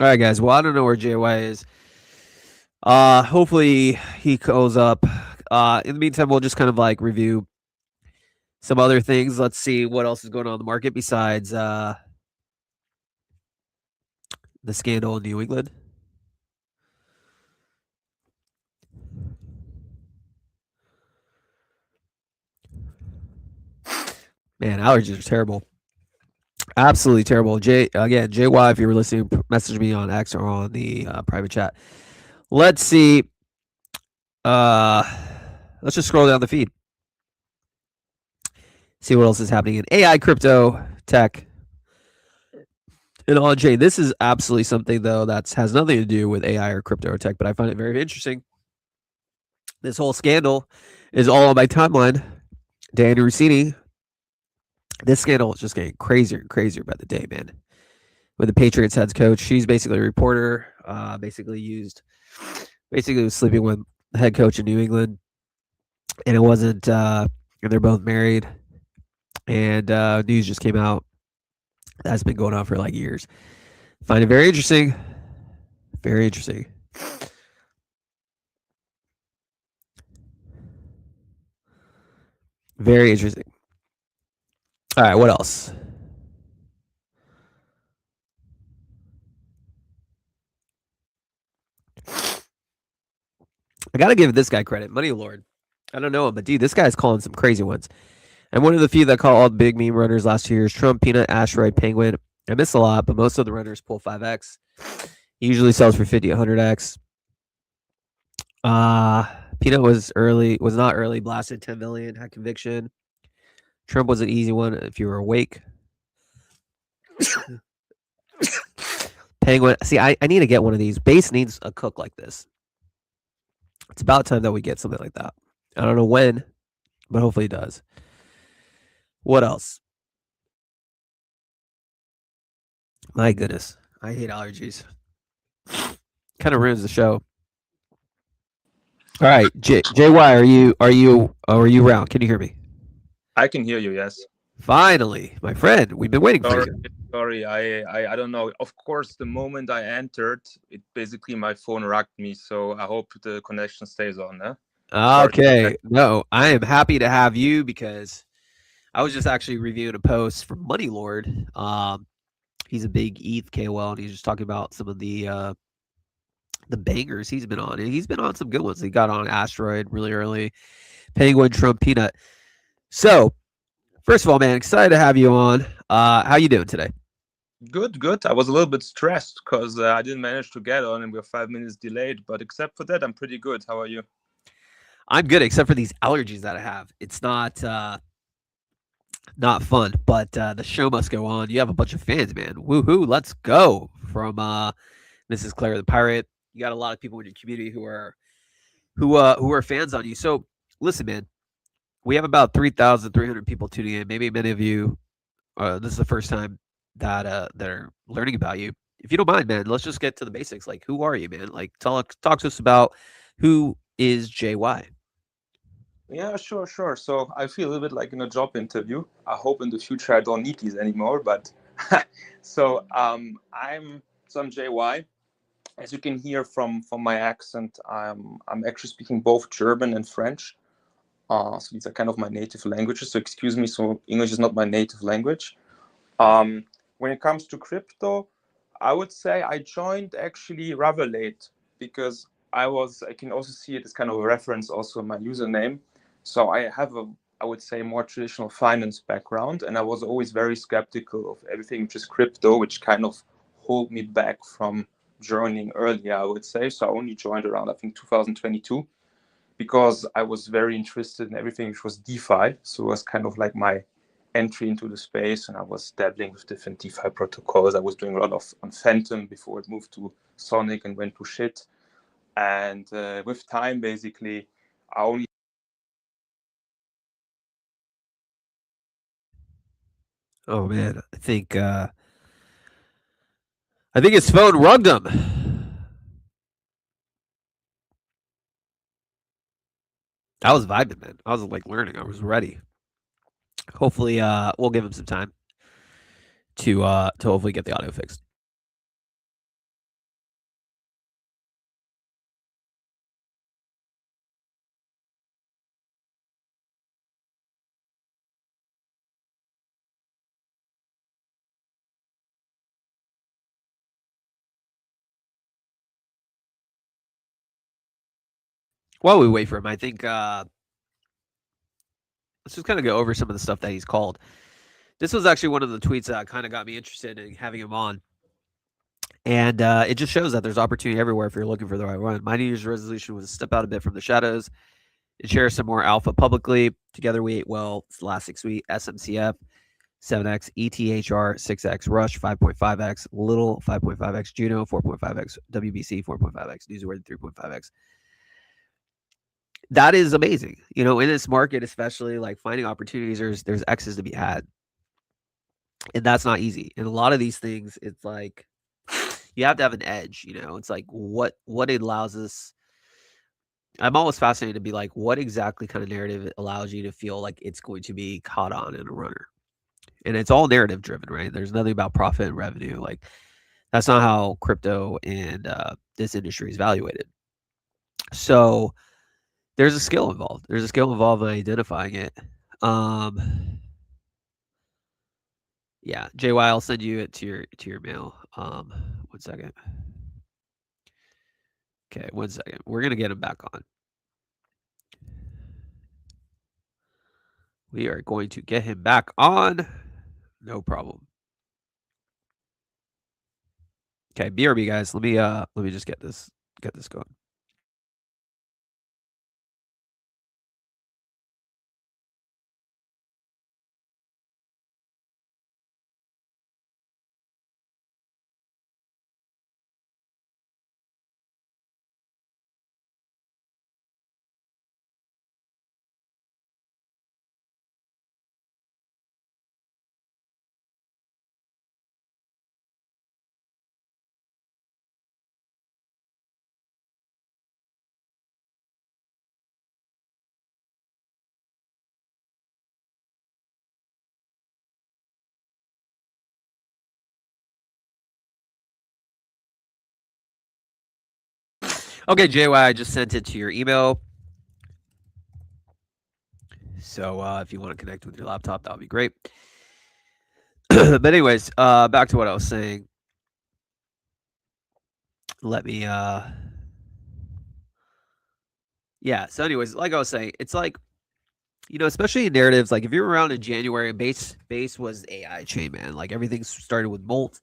All right, guys. Well, I don't know where JY is. Hopefully he goes up. In the meantime, we'll just kind of like review some other things. Let's see what else is going on in the market besides the scandal in New England. Man, allergies are terrible. Absolutely terrible. JY, if you were listening, message me on X or on the private chat. Let's see. Uh, let's just scroll down the feed. See what else is happening in AI, crypto, tech, and Onchain. This is absolutely something though that has nothing to do with AI or crypto or tech, but I find it very interesting. This whole scandal is all on my timeline. Danny Rossini. This scandal is just getting crazier and crazier by the day, man. With the Patriots head coach, she's basically a reporter. Basically was sleeping with the head coach in New England, and it wasn't. And they're both married, and news just came out that's been going on for like years. Find it very interesting. Very interesting. Very interesting. All right, what else? I gotta give this guy credit, Money Lord. I don't know him, but dude, this guy's calling some crazy ones. I'm one of the few that call all the big meme runners last 2 years. Trump, Peanut, Asteroid, Penguin. I miss a lot, but most of the runners pull 5x. He usually sells for 50, 100x. Uh, Peanut was not early, blasted 10 million, had conviction. Trump was an easy one if you were awake. Penguin. See, I need to get one of these. Base needs a cook like this. It's about time that we get something like that. I don't know when, but hopefully it does. What else? My goodness. I hate allergies. Kind of ruins the show. All right, JY, are you around? Can you hear me? I can hear you. Yes. Finally, my friend, we've been waiting for Sorry, you. sorry. I don't know. Of course, the moment I entered, it basically my phone rocked me. So I hope the connection stays on. Sorry. Okay, no, I am happy to have you because I was just actually reviewing a post from Money Lord. He's a big ETH KOL, and he's just talking about some of the bangers he's been on, and he's been on some good ones. He got on Asteroid really early, Penguin, Trump, Peanut. So, first of all, man, excited to have you on. How you doing today? Good, good. I was a little bit stressed because I didn't manage to get on, and we're 5 minutes delayed. But except for that, I'm pretty good. How are you? I'm good, except for these allergies that I have. It's not fun, but the show must go on. You have a bunch of fans, man. Woohoo! Let's go from Mrs. Claire the Pirate. You got a lot of people in your community who are fans on you. So listen, man, we have about 3,300 people tuning in. Maybe many of you, this is the first time that are learning about you. If you don't mind, man, let's just get to the basics. Like, who are you, man? Like, talk to us about who is JY. Yeah, sure, sure. So I feel a little bit like in a job interview. I hope in the future I don't need these anymore. But I'm JY. As you can hear from my accent, I'm actually speaking both German and French. So these are kind of my native languages. So excuse me. So English is not my native language. Um, when it comes to crypto, I would say I joined actually rather late because I can also see it as kind of a reference also in my username. So I have I would say, more traditional finance background, and I was always very skeptical of everything which is crypto, which kind of hold me back from joining earlier, I would say. So I only joined around, I think, 2022 because I was very interested in everything which was DeFi. So it was kind of like my entry into the space, and I was dabbling with different DeFi protocols. I was doing a lot of on Phantom before it moved to Sonic and went to shit. And with time, basically, I only. Oh man, I think his phone rugged him. I was vibing, man. I was like learning. I was ready. Hopefully, we'll give him some time to hopefully get the audio fixed. While we wait for him, I think let's just kind of go over some of the stuff that he's called. This was actually one of the tweets that kind of got me interested in having him on. And it just shows that there's opportunity everywhere if you're looking for the right one. My New Year's resolution was to step out a bit from the shadows and share some more alpha publicly. Together we ate well. It's the last 6 weeks. SMCF 7x, ETHR 6x, Rush 5.5x, Little 5.5x, Juno 4.5x, WBC 4.5x, Newsworthy 3.5x. That is amazing. You know, in this market, especially like finding opportunities, there's X's to be had. And that's not easy. And a lot of these things, it's like you have to have an edge, you know. It's like what it allows us. I'm always fascinated to be like, what exactly kind of narrative allows you to feel like it's going to be caught on in a runner? And it's all narrative driven, right? There's nothing about profit and revenue. Like that's not how crypto and this industry is evaluated. So there's a skill involved. There's a skill involved in identifying it. Yeah, JY, I'll send you it to your mail. 1 second. Okay, 1 second. We're gonna get him back on. We are going to get him back on. No problem. Okay, BRB guys, let me just get this going. Okay, JY, I just sent it to your email. So if you want to connect with your laptop, that would be great. But anyways, back to what I was saying. Let me yeah, so anyways, like I was saying, it's like, you know, especially in narratives, like if you're around in January, base was AI chain, man. Like everything started with Molt.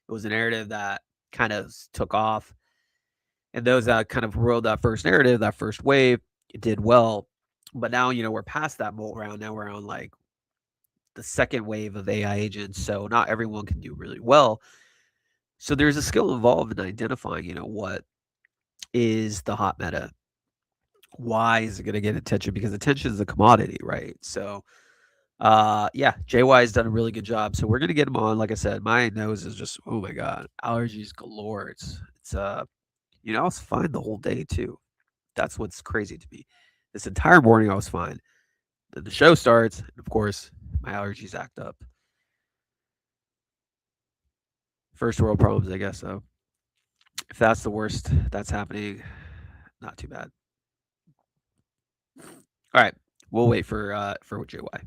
It was a narrative that kind of took off. And those that kind of rode that first narrative, that first wave, it did well. But now, you know, we're past that Molt round. Now we're on like the second wave of AI agents. So not everyone can do really well. So there's a skill involved in identifying, you know, what is the hot meta. Why is it going to get attention? Because attention is a commodity, right? So yeah, JY has done a really good job. So we're gonna get him on. Like I said, my nose is just, oh my god, allergies galore. It's you know, I was fine the whole day too. That's what's crazy to me. This entire morning I was fine. Then the show starts, and of course, my allergies act up. First world problems, I guess. So if that's the worst that's happening, not too bad. All right, we'll wait for JY.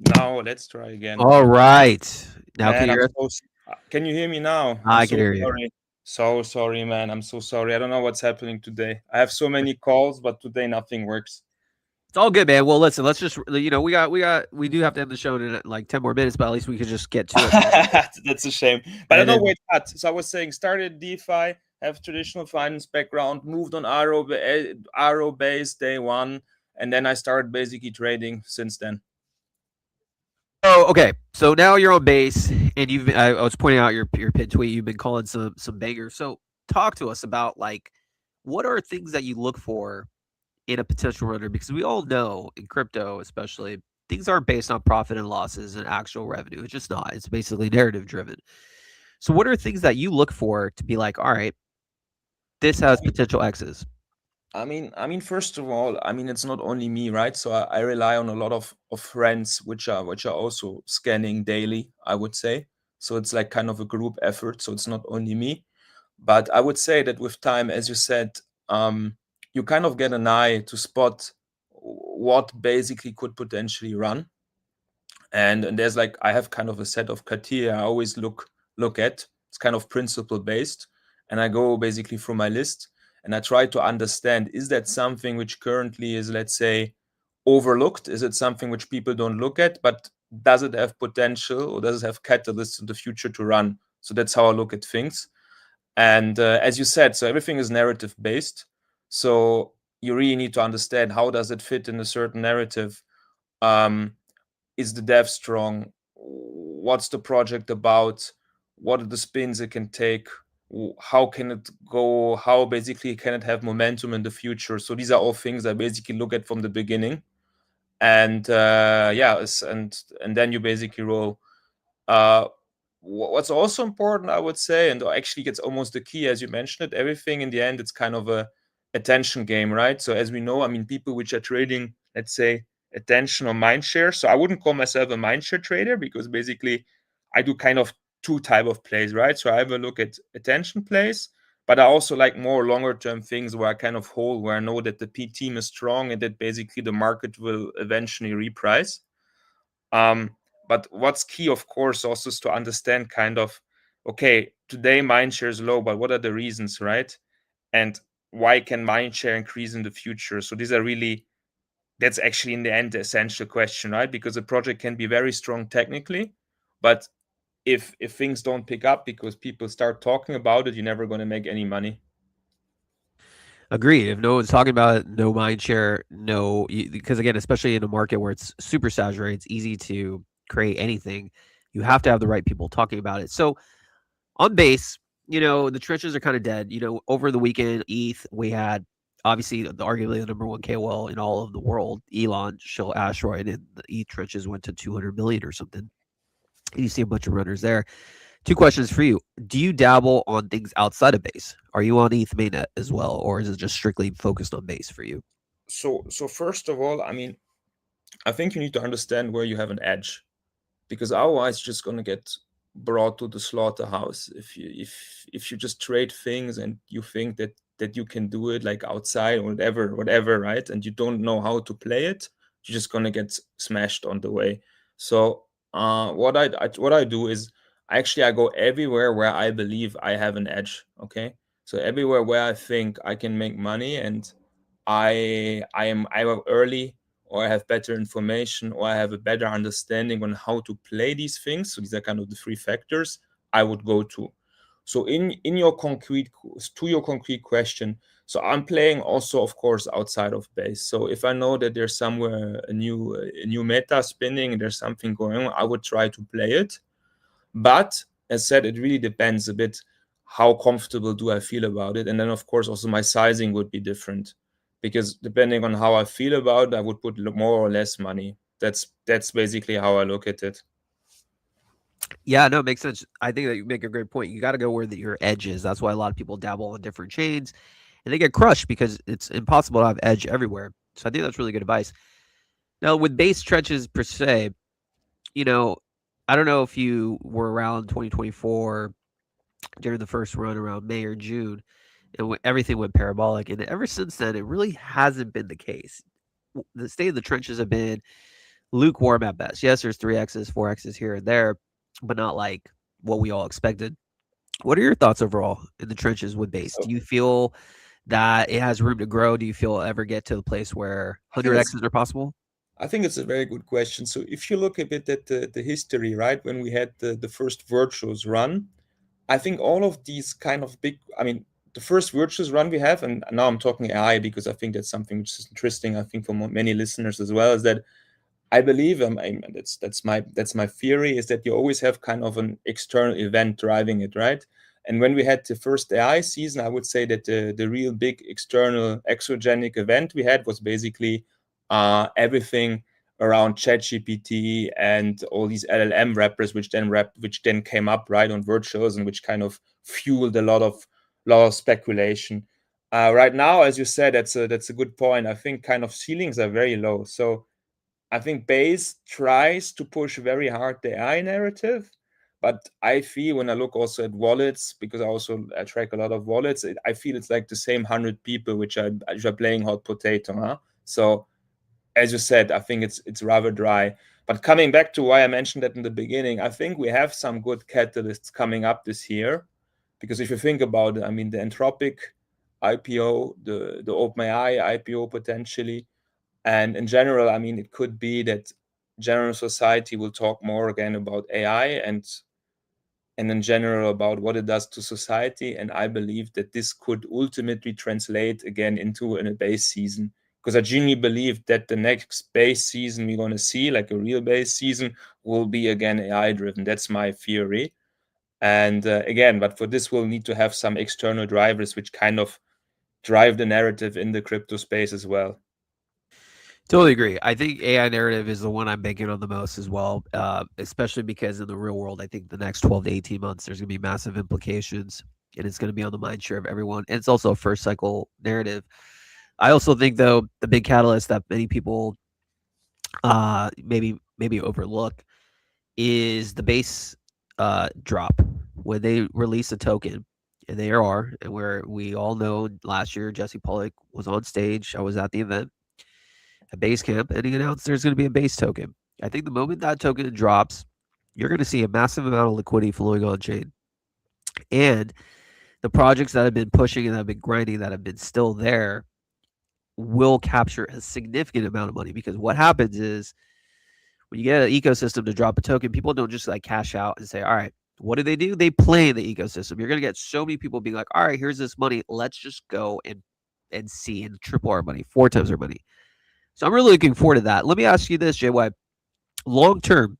Now let's try again. All right. Now can Man, you I'm hear us? so. Can you hear me now? I'm I can so hear you. sorry. So sorry, man. I'm so sorry. I don't know what's happening today. I have so many calls, but today nothing works. It's all good, man. Well, listen, let's just we do have to end the show in like 10 more minutes, but at least we could just get to it. That's a shame. But I And know then where it's at. So I was saying, started DeFi, have traditional finance background, moved on RO base day one, and then I started basically trading since then. oh, okay. So now you're on base, and I was pointing out your pin tweet. You've been calling some bangers. So talk to us about like what are things that you look for in a potential runner, because we all know in crypto, especially, things aren't based on profit and losses and actual revenue. It's just not. It's basically narrative driven. So, what are things that you look for to be like, all right, this has potential X's? First of all, it's not only me, right? So I rely on a lot of friends, which are also scanning daily, I would say. So it's like kind of a group effort. So it's not only me, but I would say that with time, as you said, you kind of get an eye to spot what basically could potentially run. And there's like I have kind of a set of criteria I always look at. It's kind of principle based, and I go basically through my list and I try to understand, is that something which currently is, let's say, overlooked? Is it something which people don't look at, but does it have potential, or does it have catalysts in the future to run? So that's how I look at things. And as you said, so everything is narrative based. So you really need to understand, how does it fit in a certain narrative? um, is the dev strong? What's the project about? What are the spins it can take? How can it go? How basically can it have momentum in the future? So these are all things I basically look at from the beginning. And and then you basically roll. uh, what's also important, I would say, and actually it's almost the key, as you mentioned it, everything in the end, it's kind of a attention game, right? So as we know, people which are trading, let's say, attention or mind share. So I wouldn't call myself a mind share trader, because basically I do kind of two type of plays, right? So I have a look at attention plays, but I also like more longer term things where I kind of hold, where I know that the P team is strong and that basically the market will eventually reprice. um, but what's key, of course, also is to understand kind of, okay, today mindshare is low, but what are the reasons, right? And why can mindshare increase in the future? So these are really, that's actually in the end the essential question, right? Because a project can be very strong technically, but if things don't pick up because people start talking about it, you're never going to make any money. Agreed. If no one's talking about it, no mind share, no, because again, especially in a market where it's super saturated, it's easy to create anything. You have to have the right people talking about it. So on base, the trenches are kind of dead. Over the weekend, ETH, we had obviously arguably the number one KOL in all of the world, Elon show asteroid, and the ETH trenches went to 200 million or something. And you see a bunch of runners there. Two questions for you. Do you dabble on things outside of base? Are you on ETH mainnet as well, or is it just strictly focused on base for you? So first of all, I think you need to understand where you have an edge, because otherwise you're just going to get brought to the slaughterhouse if you just trade things and you think that you can do it like outside or whatever, right? And you don't know how to play it, you're just going to get smashed on the way. So what I do is, actually I go everywhere where I believe I have an edge. Okay, so everywhere where I think I can make money, and I am either early, or I have better information, or I have a better understanding on how to play these things. So these are kind of the three factors I would go to. So in your concrete question, so I'm playing also, of course, outside of base. So if I know that there's somewhere a new meta spinning, there's something going on, I would try to play it. But as said, it really depends a bit, how comfortable do I feel about it. And then, of course, also my sizing would be different, because depending on how I feel about it, I would put more or less money. That's basically how I look at it. Yeah, no, it makes sense. I think that you make a great point. You got to go where your edge is. That's why a lot of people dabble on different chains, and they get crushed because it's impossible to have edge everywhere. So I think that's really good advice. Now, with base trenches per se, you know, I don't know if you were around 2024 during the first run around May or June, and everything went parabolic. And ever since then, it really hasn't been the case. The state of the trenches have been lukewarm at best. Yes, there's 3x's, 4x's here and there, but not like what we all expected. What are your thoughts overall in the trenches with base? Do So you feel that it has room to grow? Do you feel it'll ever get to the place where I think it's 100x's are possible? I think it's a very good question. So if you look a bit at the history, right, when we had the first virtuous run, I think all of these kind of big, I mean, the first virtuous run we have, and now I'm talking AI because I think that's something which is interesting, I think for many listeners as well, is that I believe, that's my theory, is that you always have kind of an external event driving it, right? And when we had the first AI season, I would say that the real big external exogenic event we had was basically everything around ChatGPT and all these LLM wrappers, which then came up right on virtuals and which kind of fueled a lot of speculation. Right now, as you said, that's a good point. I think kind of ceilings are very low. So I think Base tries to push very hard the AI narrative, but I feel when I look also at wallets, because I track a lot of wallets, I feel it's like the same 100 people which are playing hot potato, huh? So as you said, I think it's rather dry. But coming back to why I mentioned that in the beginning, I think we have some good catalysts coming up this year, because if you think about it, I mean the Anthropic IPO, the OpenAI IPO potentially. And in general, I mean, it could be that general society will talk more again about AI and in general about what it does to society. And I believe that this could ultimately translate again into a base season. Because I genuinely believe that the next base season we're going to see, like a real base season, will be again AI driven. That's my theory. And again, but for this, we'll need to have some external drivers which kind of drive the narrative in the crypto space as well. Totally agree. I think AI narrative is the one I'm banking on the most as well, especially because in the real world, I think the next 12 to 18 months, there's going to be massive implications and it's going to be on the mind share of everyone. And it's also a first cycle narrative. I also think, though, the big catalyst that many people maybe overlook is the base drop when they release a token. And they are, and where we all know last year, Jesse Pollock was on stage. I was at the event at Basecamp, and he announced there's going to be a base token. I think the moment that token drops, you're going to see a massive amount of liquidity flowing on chain. And the projects that have been pushing and that have been grinding, that have been still there, will capture a significant amount of money, because what happens is when you get an ecosystem to drop a token, people don't just like cash out and say, all right, what do? They play in the ecosystem. You're going to get so many people being like, all right, here's this money. Let's just go and see and triple our money, 4 times our money. So I'm really looking forward to that. Let me ask you this, JY. Long term,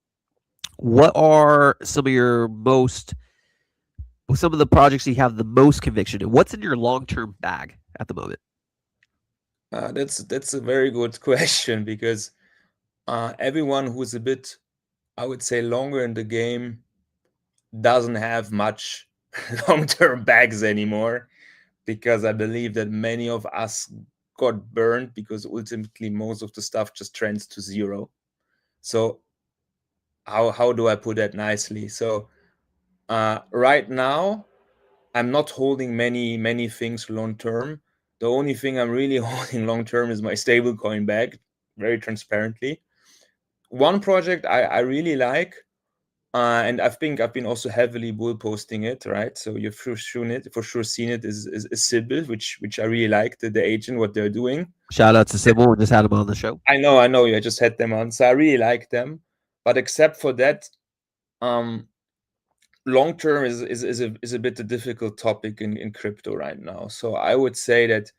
what are some of the projects you have the most conviction in? What's in your long term bag at the moment? That's a very good question, because everyone who's a bit, I would say, longer in the game doesn't have much long-term bags anymore, because I believe that many of us got burned because ultimately most of the stuff just trends to zero. So how do I put that nicely? So right now I'm not holding many things long term. The only thing I'm really holding long term is my stablecoin bag, very transparently. One project I really like, and I think I've been also heavily bull posting it, right? So you've for sure seen it, is Sybil, which I really like, the agent, what they're doing. Shout out to Sybil. We just had him on the show. I know, I just had them on, so I really like them. But except for that, long term is a bit a difficult topic in crypto right now. So I would say that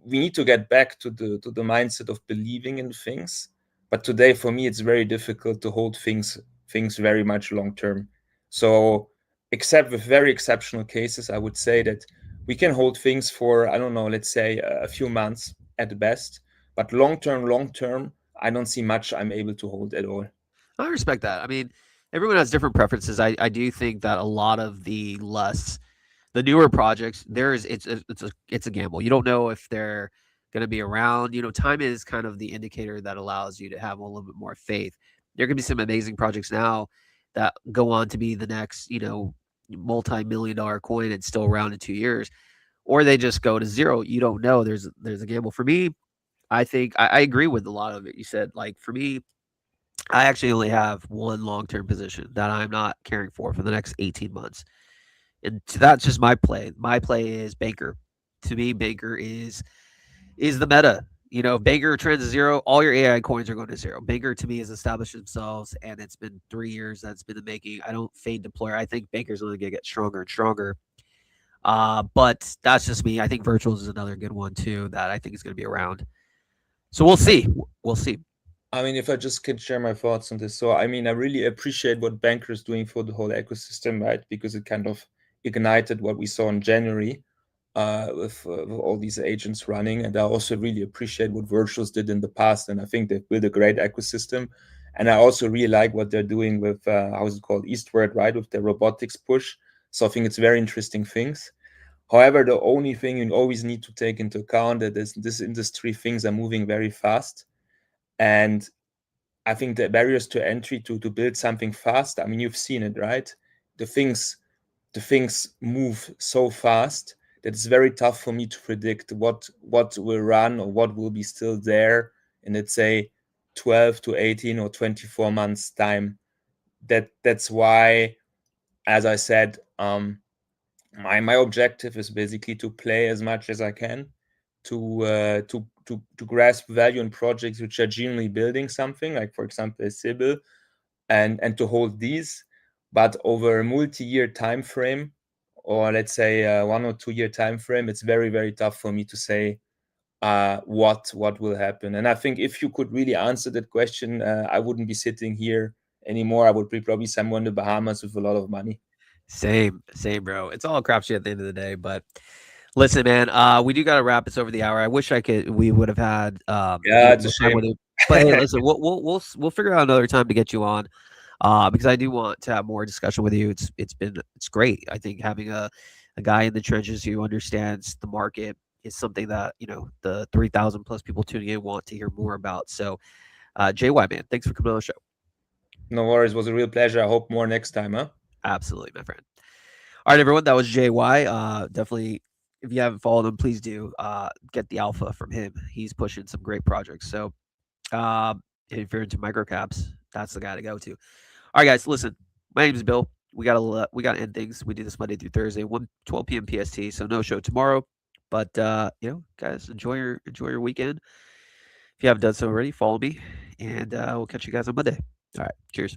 we need to get back to the mindset of believing in things. But today, for me, it's very difficult to hold things very much long term. So except with very exceptional cases, I would say that we can hold things for, I don't know, let's say a few months at best. But long term, I don't see much I'm able to hold at all. I respect that. I mean, everyone has different preferences. I do think that a lot of the newer projects, it's a gamble. You don't know if they're going to be around. Time is kind of the indicator that allows you to have a little bit more faith. There could be some amazing projects now that go on to be the next, multi-million-dollar coin and still around in 2 years, or they just go to zero. You don't know. There's a gamble. For me, I think I agree with a lot of it you said. Like for me, I actually only have one long-term position that I'm not caring for the next 18 months. And that's just my play. My play is Banker. To me, Banker is the meta. You know, if Banker trends to zero, all your AI coins are going to zero. Banker to me has established themselves, and it's been 3 years that's been the making. I don't fade deployer. I think Banker's only going to get stronger and stronger. But that's just me. I think Virtuals is another good one too that I think is going to be around. So we'll see. We'll see. I mean, if I just can share my thoughts on this. So, I mean, I really appreciate what Banker is doing for the whole ecosystem, right? Because it kind of ignited what we saw in January with all these agents running. And I also really appreciate what Virtuals did in the past. And I think they've built a great ecosystem. And I also really like what they're doing with, how's it called, Eastward, right? With their robotics push. So I think it's very interesting things. However, the only thing you always need to take into account that this industry, things are moving very fast. And I think the barriers to entry to build something fast, I mean, you've seen it, right? The things move so fast that it's very tough for me to predict what will run or what will be still there in, let's say, 12 to 18 or 24 months time. That's why, as I said, my objective is basically to play as much as I can to grasp value in projects which are genuinely building something, like for example Sybil, and to hold these, but over a multi-year time frame, or let's say a 1 or 2 year time frame, it's very, very tough for me to say what will happen. And I think if you could really answer that question, I wouldn't be sitting here anymore. I would be probably somewhere in the Bahamas with a lot of money. Same, bro. It's all a crapshoot at the end of the day. But listen, man, we do got to wrap. It's over the hour. I wish we would have had Yeah, it's a more time shame. with you. But hey, listen, we'll figure out another time to get you on, because I do want to have more discussion with you. It's great. I think having a guy in the trenches who understands the market is something that the 3,000 plus people tuning in want to hear more about. So, JY, man, thanks for coming on the show. No worries. It was a real pleasure. I hope more next time, huh? Absolutely, my friend. All right, everyone. That was JY. Definitely, if you haven't followed him, please do get the alpha from him. He's pushing some great projects. So, if you're into microcaps, that's the guy to go to. All right, guys. Listen, my name is Bill. We gotta end things. We do this Monday through Thursday, 12 p.m. PST. So no show tomorrow. But guys, enjoy your weekend. If you haven't done so already, follow me, and we'll catch you guys on Monday. All right, cheers.